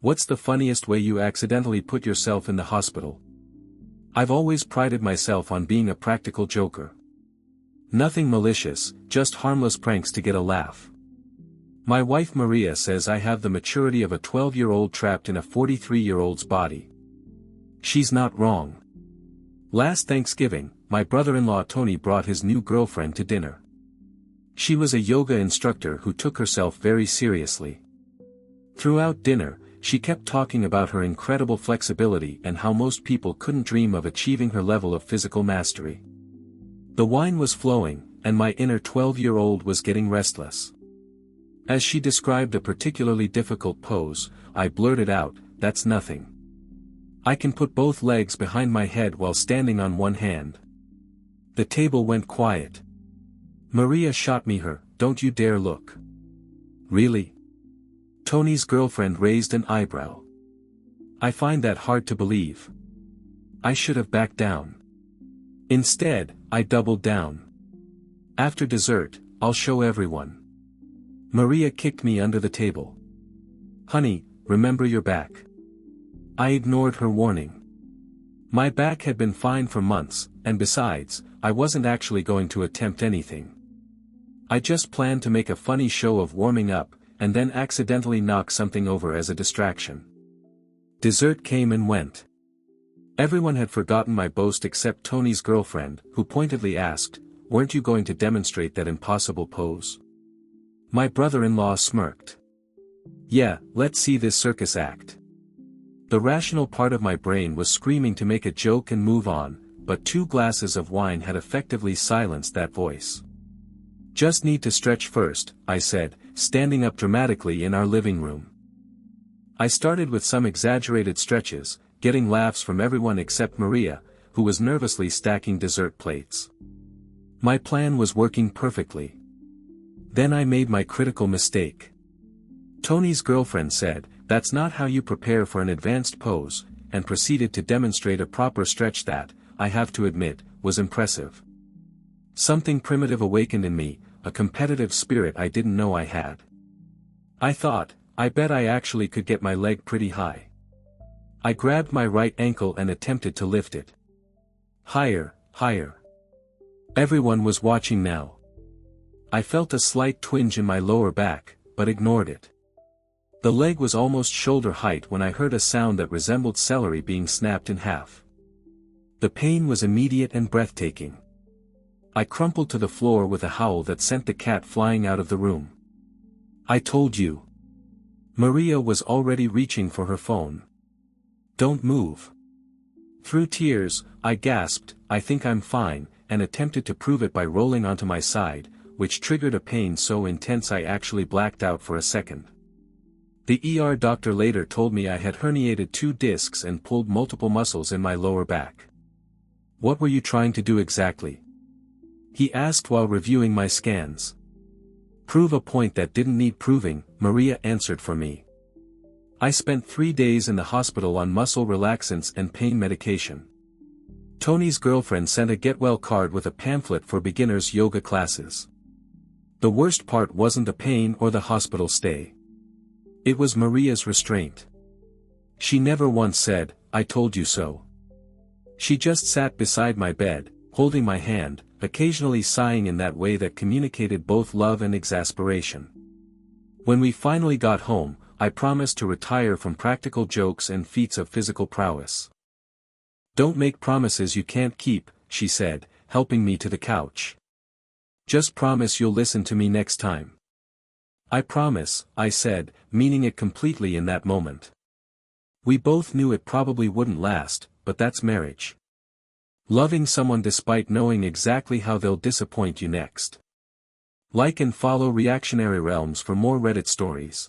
What's the funniest way you accidentally put yourself in the hospital? I've always prided myself on being a practical joker. Nothing malicious, just harmless pranks to get a laugh. My wife Maria says I have the maturity of a 12-year-old trapped in a 43-year-old's body. She's not wrong. Last Thanksgiving, my brother-in-law Tony brought his new girlfriend to dinner. She was a yoga instructor who took herself very seriously. Throughout dinner, she kept talking about her incredible flexibility and how most people couldn't dream of achieving her level of physical mastery. The wine was flowing, and my inner 12-year-old was getting restless. As she described a particularly difficult pose, I blurted out, "That's nothing. I can put both legs behind my head while standing on one hand." The table went quiet. Maria shot me her, "Don't you dare look." "Really?" Tony's girlfriend raised an eyebrow. "I find that hard to believe. I should have backed down. Instead, I doubled down. After dessert, I'll show everyone." Maria kicked me under the table. "Honey, remember your back." I ignored her warning. My back had been fine for months, and besides, I wasn't actually going to attempt anything. I just planned to make a funny show of warming up, and then accidentally knock something over as a distraction. Dessert came and went. Everyone had forgotten my boast except Tony's girlfriend, who pointedly asked, "Weren't you going to demonstrate that impossible pose?" My brother-in-law smirked. "Yeah, let's see this circus act." The rational part of my brain was screaming to make a joke and move on, but 2 glasses of wine had effectively silenced that voice. "Just need to stretch first," I said, standing up dramatically in our living room. I started with some exaggerated stretches, getting laughs from everyone except Maria, who was nervously stacking dessert plates. My plan was working perfectly. Then I made my critical mistake. Tony's girlfriend said, "That's not how you prepare for an advanced pose," and proceeded to demonstrate a proper stretch that, I have to admit, was impressive. Something primitive awakened in me, a competitive spirit I didn't know I had. I thought, I bet I actually could get my leg pretty high. I grabbed my right ankle and attempted to lift it. Higher, higher. Everyone was watching now. I felt a slight twinge in my lower back, but ignored it. The leg was almost shoulder height when I heard a sound that resembled celery being snapped in half. The pain was immediate and breathtaking. I crumpled to the floor with a howl that sent the cat flying out of the room. "I told you." Maria was already reaching for her phone. "Don't move." Through tears, I gasped, "I think I'm fine," and attempted to prove it by rolling onto my side, which triggered a pain so intense I actually blacked out for a second. The ER doctor later told me I had herniated 2 discs and pulled multiple muscles in my lower back. "What were you trying to do exactly?" he asked while reviewing my scans. "Prove a point that didn't need proving," Maria answered for me. "I spent 3 days in the hospital on muscle relaxants and pain medication." Tony's girlfriend sent a get-well card with a pamphlet for beginners yoga classes. The worst part wasn't the pain or the hospital stay. It was Maria's restraint. She never once said, "I told you so." She just sat beside my bed, holding my hand, occasionally sighing in that way that communicated both love and exasperation. When we finally got home, I promised to retire from practical jokes and feats of physical prowess. "Don't make promises you can't keep," she said, helping me to the couch. "Just promise you'll listen to me next time." "I promise," I said, meaning it completely in that moment. We both knew it probably wouldn't last, but that's marriage. Loving someone despite knowing exactly how they'll disappoint you next. Like and follow Reactionary Realms for more Reddit stories.